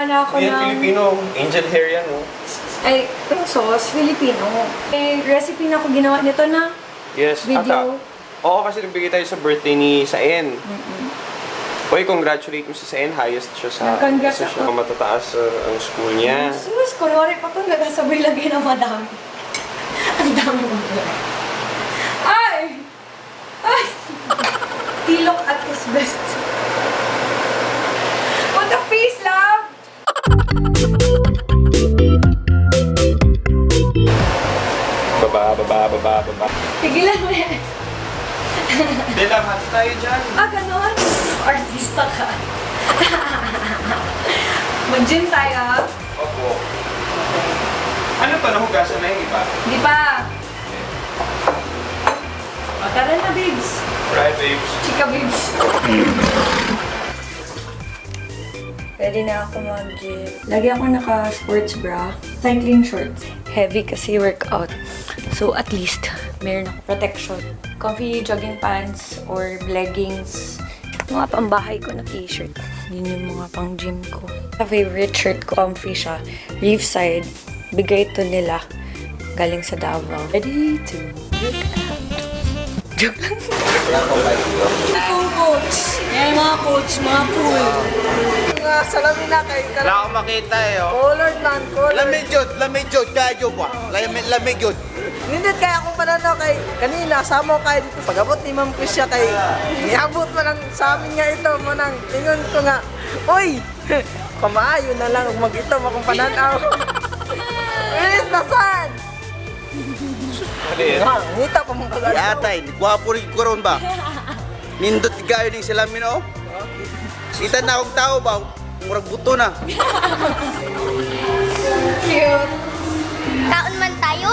Ano ako Yan, ng... Filipino. Angel hair yan, oh. Ay, yung sauce, Filipino. Eh, recipe na ako ginawa nito na Yes, video. Oo, kasi nagbigay tayo sa birthday ni Saen. Uy, congratulate mo si Saen. Highest siya sa... Congrats isa siya ako. matataas ang school niya. Sus, kunwari pa ito, nagasabay lagay na madami. Ang dami mo. Ay! Ay! He look at his best. What a face, love! Baba. Tigilan mo yan. Hindi lang, hati tayo dyan. Ah, ganon? Artista ka. Mag-gym tayo. Opo. Ano to? Nahugasan na yung iba? Di pa. O, tara na, babes. Right, babes. Chika, babes. Ready na ako mag-gym. Lagi ako naka-sports bra. Cycling shorts. Heavy kasi workout. So, at least, meron ako protection. Comfy jogging pants or leggings. Mga pambahay ko na t-shirt. Yun yung mga pang gym ko. Sa favorite shirt ko, comfy siya. Reefside. Bigay ito nila. Galing sa Davao. Ready to work out. Joke lang. Ikaw, coach. Yan mga coach, mga cool. Salamin na kay Wala akong makita eh, oh. Colored man, colored. Lamig jud, kaya jud ba? Lamig jud. Nindot kaya akong pananaw kay kanina, sama ko kayo dito. Pag-abot ni Ma'am Krisya kay, niabot mo lang sa amin nga ito, manang ingon ko nga, uy, pamaayo na lang, mag-itom akong pananaw. Ilis, nasan? Ngita pa mong kagano. Yatay, gwapo rin ko ron ba? Nindot kayo ng salamin, oh. Kita na akong tao ba? Murag buto na. Cute. Kaon man tayo.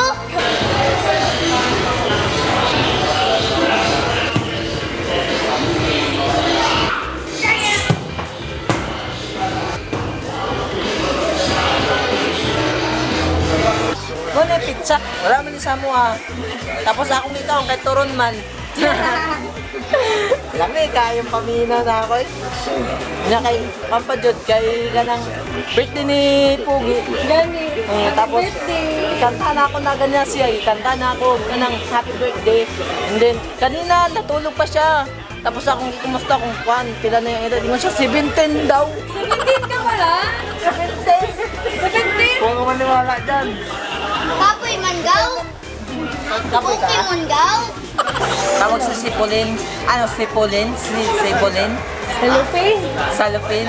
Muna pizza. Wala man sa mo ha. Tapos akong ikaw, kay Turon man. Lami, kayong pamina na ako eh. Nga kay Pampadjod, kay ganang birthday ni Pugi. Gani. Tapos, birthday. ikanta na ako na ganyan siya. Ikanta na ako ganang happy birthday. And then, kanina natulog pa siya. Tapos akong kumusta kung kwan, pila na yung edad. Ingon siya, 17 daw. 17 ka wala? 17? 17? Huwag ka maniwala dyan. Kapoy manggaw. Kapoy ka? Okay manggaw. Tawag sa Sipolin. Ano, Sipolin? Sipolin? Cellophane? Salopin?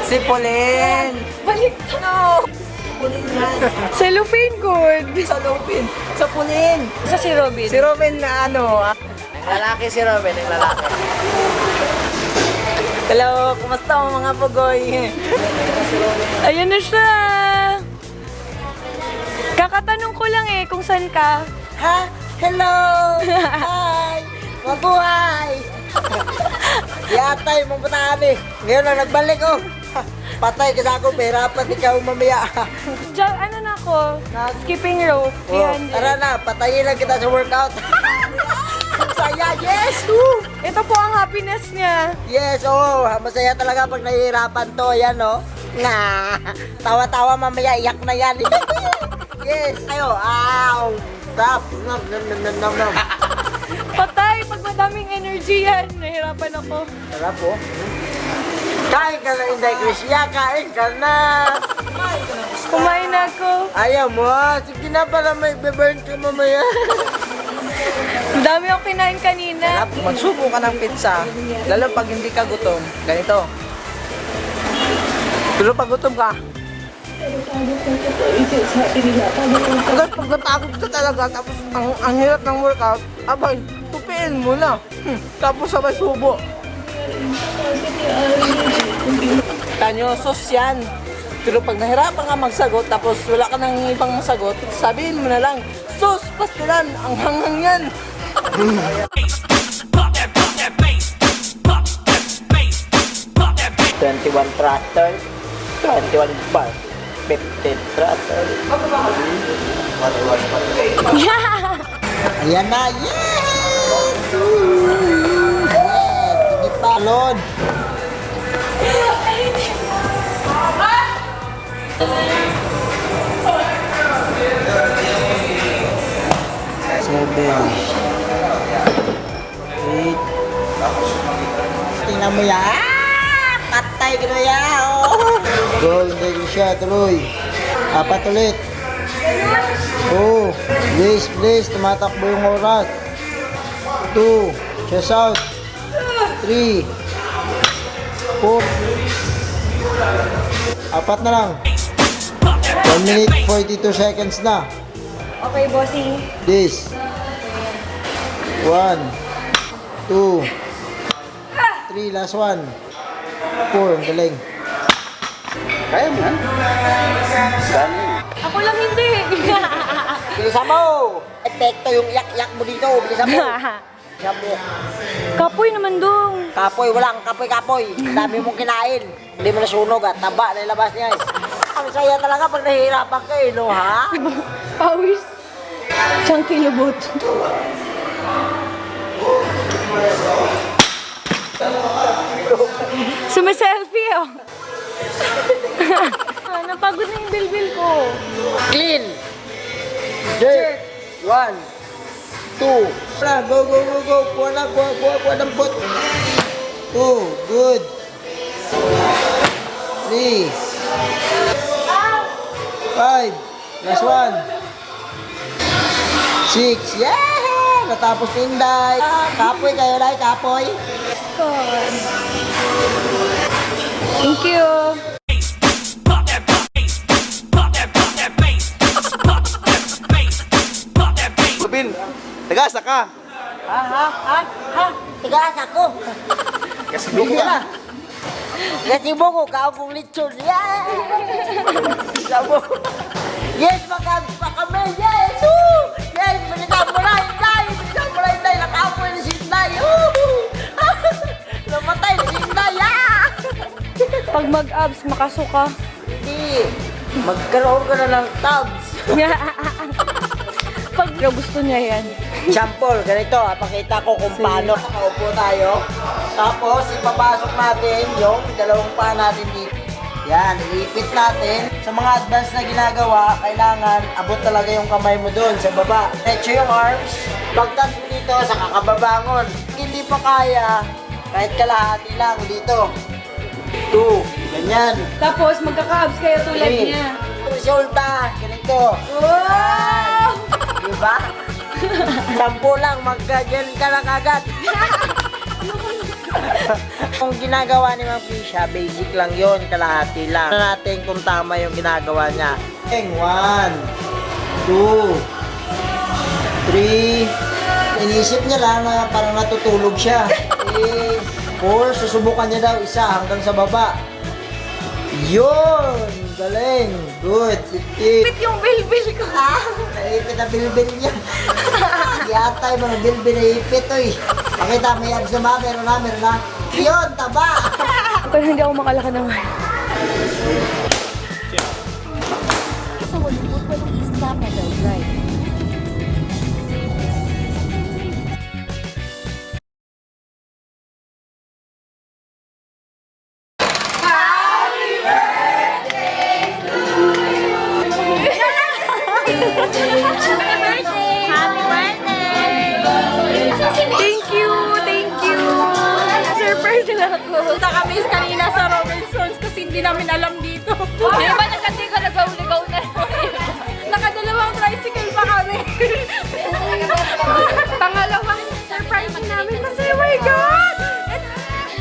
Sipolin! Balik No! Sipolin yan. Cellophane good. Salopin. Sapulin. Sa si Robin. Si Robin na ano, lalaki si Robin, yung lalaki. Hello, kumusta mo mga pugoy? Ayan na siya. Kakatanong ko lang eh kung saan ka. Ha? Hello! Hi! Mabuhay! Yatay, mabutaan eh. Ngayon na nagbalik oh. Patay kasi ako, pahirapan ikaw mamaya. Ano na ako? Skipping rope. Oh, 300. tara na, patayin lang kita sa workout. Saya, yes! Woo! Ito po ang happiness niya. Yes, oh, masaya talaga pag nahihirapan to, yan oh. Nga, tawa-tawa mamaya, iyak na yan. Yes, ayo, ow! Stop! Nom, nom, nom, nom, nom, nom. Patay, pag madaming energy yan. Nahirapan ako. Sarap po. Kain ka na, Inday Krisya, kain ka na. Kumain na ako. Ayaw mo, sige na para may be-burn ka mamaya. Ang dami akong kinain kanina. Sarap, magsubo ka ng pizza, lalo pag hindi ka gutom. Ganito. Pero pag gutom ka, Agad pag napagod ka talaga, tapos ang hirap ng workout, abay, tupiin mo na. Tapos sabay subo. Tanyo, sus yan. Pero pag nahirapan ka magsagot, tapos wala ka nang ibang masagot, sabihin mo na lang, sus, pastilan, ang hanghang yan. 21 tractor, 21 bar, 15 tractor. Ayan na, yes! Yes! Sige pa, Lord! Tingnan mo yan. Patay ka na yan. Oh. Go, hindi ko siya. Tuloy. 4 ulit. Oh. Please. Tumatakbo yung oras. 2. Chest out. 3. 4. 4 na lang. 1 minute 42 seconds na. Okay, bossing. This. 1, 2, 3, last one. 4, ang galing. Kaya mo yan. Dami. Ako lang hindi. Bilisan mo! Epekto yung yak-yak mo dito. Bilisan mo. Bilisan mo. Kapoy naman dong. Kapoy, walang kapoy-kapoy. Dami mong kinain. Hindi mo nasunog at taba na ilabas niya. Ang saya talaga pag nahihirapan ka no ha? Pawis. Isang kilobot. Sumaselfie oh. Napagod na yung bilbil ko. Clean. Dirt. 1, 2. Go. Kuha ng pot. 2, good. 3. 5. Last one. 6. Yeah! Natapos ni Inday. Kapoy kayo, Day. Kapoy. Thank you. Rubin, tagasa ka. Ha? Tigas ako. Kasi buko ka. Kasi buko, kaupong lechon. Yeah! Sabo. Yes, makabis pa kami. Yes! Woo! Yes, manitam mo na, Inday. Manitam mo na, Inday. Nakapoy na si Inday. Namatay na si Inday. Ah! Pag mag-abs, makasuka. Hindi. Magkaroon ka na ng tabs. Pag gusto niya yan. Sample, ganito pakita ko kung paano nakaupo tayo. Tapos, ipapasok natin yung dalawang paa natin dito. Yan, iipit natin. Sa mga advanced na ginagawa, kailangan abot talaga yung kamay mo doon sa baba. Diretso yung arms. Pagtas mo dito sa kakababangon. Hindi pa kaya, kahit kalahati lang dito. 2, ganyan. Tapos, magkaka-abs kayo tulad 3. niya. Resulta, ganito. Wow! Diba? 10 lang, magkagan ka na kagad. Kung ginagawa ni Ma'am Krisha, basic lang yon, kalahati lang. Tignan natin kung tama yung ginagawa niya. 1, 2, 3. Inisip niya lang na parang natutulog siya. 4, susubukan niya daw isa hanggang sa baba. Yun! Galing! Good! 15. Pit yung bilbil ko. Naipit na bilbil niya. Yata yung mga bilbil na ipit, oy. Pakita, may abs na ba? Meron na. Yun, taba! Pero hindi ako makalaka naman. Thank you. Surprise na ako. Punta kami kanina sa Robinsons kasi hindi namin alam dito. Di ba nagkati ka nagaw-ligaw na? Nakadalawang tricycle pa kami. Pangalawang surprise namin kasi oh my God!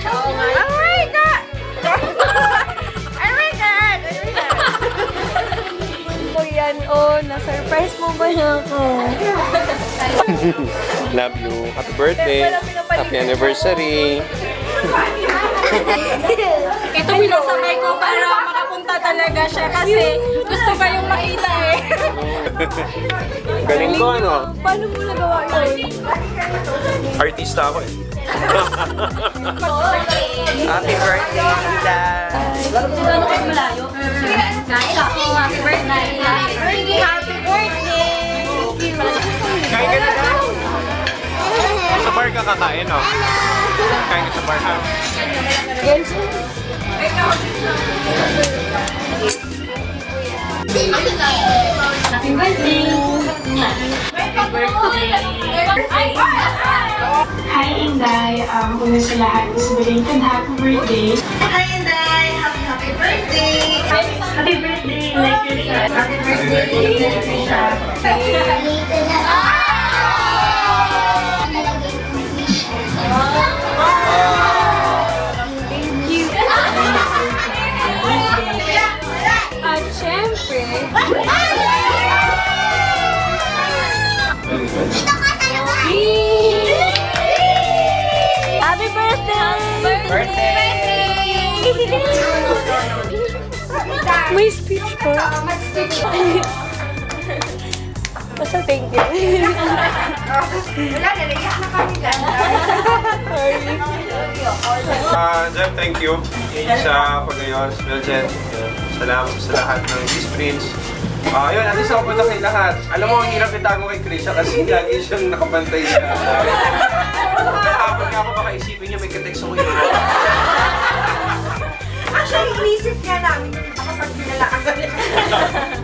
Oh my God! Oh my God! O yan, na-surprise mo ba na ako? Love you. Happy birthday. Happy anniversary. Ito pinasakay ko para makapunta talaga siya kasi gusto ba yung makita eh. Galing ko, ano? Paano mo nagawa yun? Artista ako eh. Happy birthday, Tita! Ano kayo malayo? Happy birthday! Happy birthday! Kain ka na lang. Sa bar ka kakain, no? Kain ka sa bar, ha? Happy birthday! Happy birthday! Hi Inday, kumusta lahat? Is belated happy birthday. Hi, Inday! Happy birthday! Happy birthday, like yourself. Happy birthday! At syempre, Happy birthday! May speech pa. Basta thank you. Jem, thank you sa pag-ayos. Well, Jem, salamat sa lahat ng experience. Yun, atin sa kapunta kay lahat. Alam mo, ang hirap itago kay Krisha kasi lagi siyang nakabantay sa... Kapag ako baka isipin niya, may katext ako yun. Actually, inisip niya namin kapag pinalakas niya.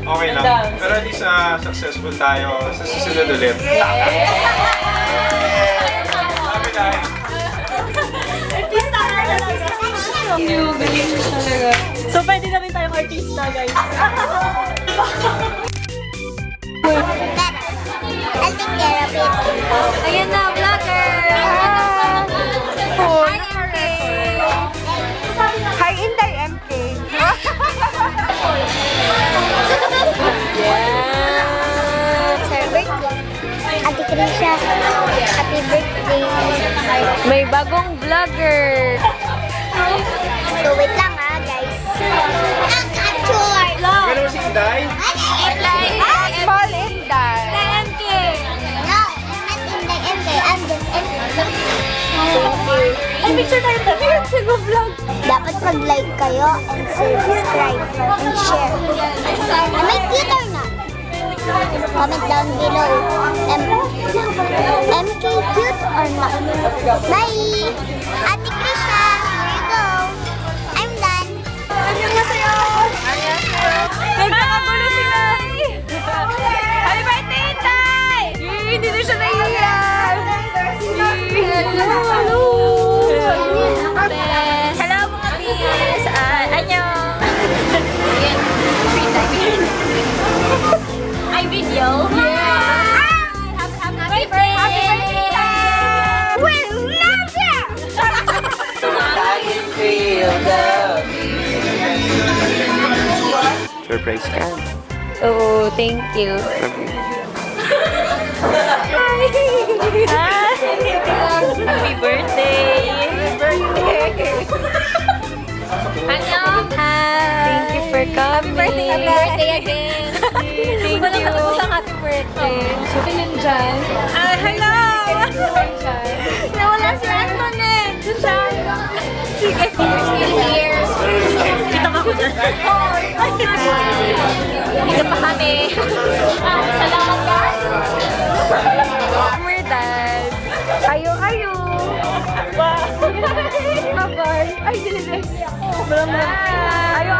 Okay lang. Pero at least successful tayo sa susunod ulit. Sabi tayo. So, pwede na rin tayong artista, guys. I'll take care of it. Ayan na, vlogger! Hi, MK! Hi, Inday, MK! Sir birthday. Ate Krisha, happy birthday. May bagong vlogger! So wait lang guys. Capture! Ano mo si Inday? Small Inday! MK! No, I'm not in the MK. I'm just MK. Ay, picture tayo tayo! Nag-vlog! Dapat mag-like kayo and subscribe and share. May Twitter na. Comment down below. MK cute or not? Bye! Ate Krisha, here you go. I'm done. Annyeonghaseyo! Nagkakagulo sila! Happy birthday, Inday! Yay! Hindi na siya naiiyak! Hello! Hello, mga bis! Annyeong! ay video. Happy birthday! We love you! Surprise ka. Oh, thank you. Happy birthday! Happy birthday! Annyeong! Thank you for coming. Happy birthday again! Thank Walang you. katapos ang happy birthday. So, pinun dyan. Hello! Nawala si Antoinette! Sige. We're still here. Kita ka ko dyan. Hindi ka pa kami. Salamat guys. We're done. Ayo. Bye-bye. Ay, dili. Ayo.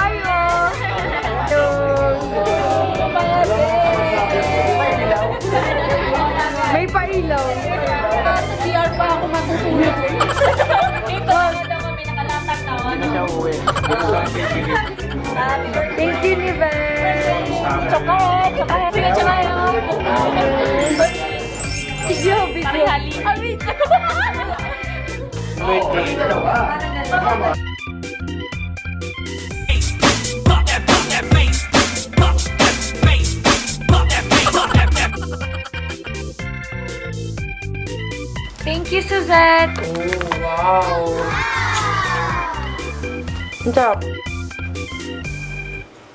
May pailaw. CR pa ako matutulog. Dito daw kami nakalatag na. Thank you, Niven. Chocolate. Video. Hali. Thank you, Suzette. Oh, wow. Ang sarap.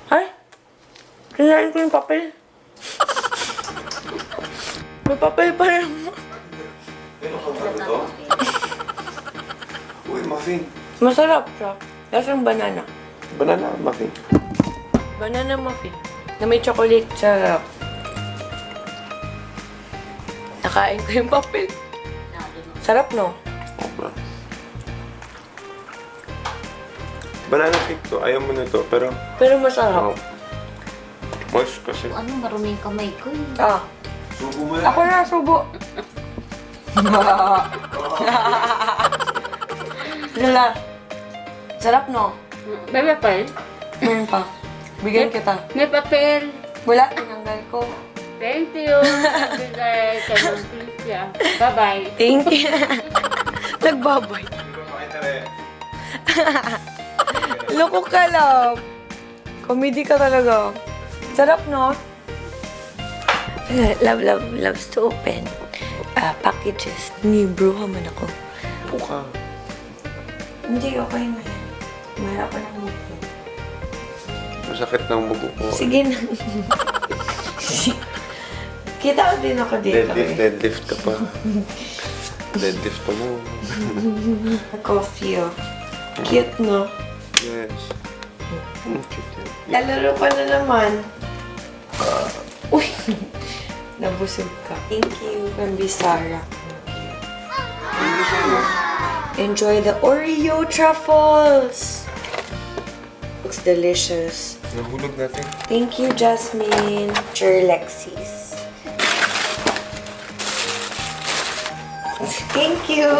Ay! Kinain ko yung papel. May papel pa rin. Uy, muffin. Masarap siya. Lasang banana. Banana muffin. Banana muffin. Na may chocolate sa... Nakain ko yung papel. Sarap, no? Opa. Banana cake to. Ayaw mo na to. Pero... Pero masarap. Oh. Moist kasi. Ano, maruming kamay ko. Ah, Subo mo na. ako na, subo. Lala. Sarap, no? May papel? Meron pa. Bigyan kita. May papel. Wala, tinanggal ko. Thank you. Bigay ka ng Christian. Bye-bye. Thank you. Nagbabay. Hindi ko makita rin. Loko ka lang. Comedy ka talaga. Sarap, no? Loves to open packages. Nibruha man ako. Puka. Hindi, okay na yan. Meron ako ng muko. Masakit ng mugo ko. Sige na. Kita ko din ako dito. Deadlift ka pa. Deadlift pa mo. Coffee, oh. Cute, no? Yes. Cute yan. Lalaro ka na naman. Uy! Nabusog ka. Thank you. From Bisara. Enjoy the Oreo truffles! Looks delicious. Nahulog natin. Thank you, Jasmine. Lexis. Thank you.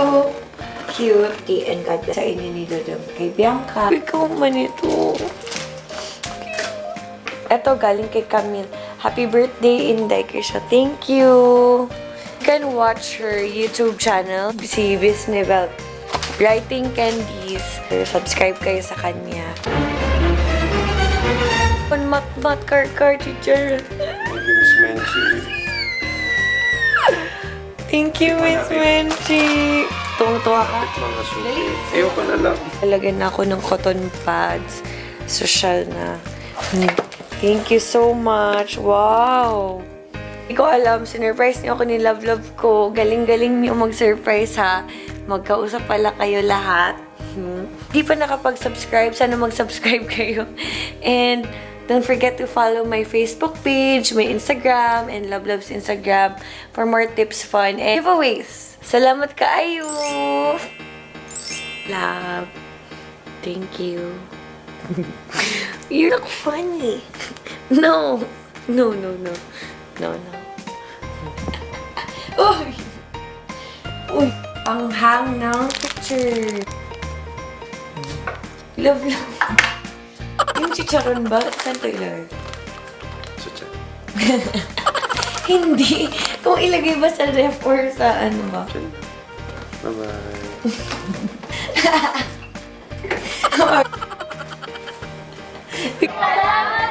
Cute. And God bless sa inyo ni Dodong kay Bianca. Ikaw man ito. Ito galing kay Camille. Happy birthday, Inday Krisha. Thank you. You can watch her YouTube channel, si Bisnevel Writing Candies. Subscribe kayo sa kanya. Mat kar teacher. Thank you, Miss Menchi. Thank you, Miss Menchi. Tuwa ka? Mga suki. Ayoko na lang. Talagyan na ako ng cotton pads. Social na. Thank you so much. Wow! Hindi ko alam, sinurprise niyo ako ni Love ko. Galing-galing niyo mag-surprise, ha? Magkausap pala kayo lahat. Di pa nakapag-subscribe, sana mag-subscribe kayo. And don't forget to follow my Facebook page, my Instagram, and Love's Instagram for more tips, fun, and giveaways. Salamat kaayo! Love. Thank you. You look funny. No. No. Uy! Uy! Ang hang ng picture. Love. Yung chicharon ba? Saan to ilagay? So, chat. Hindi. Kung ilagay ba sa ref or sa ano ba? Bye-bye. Salamat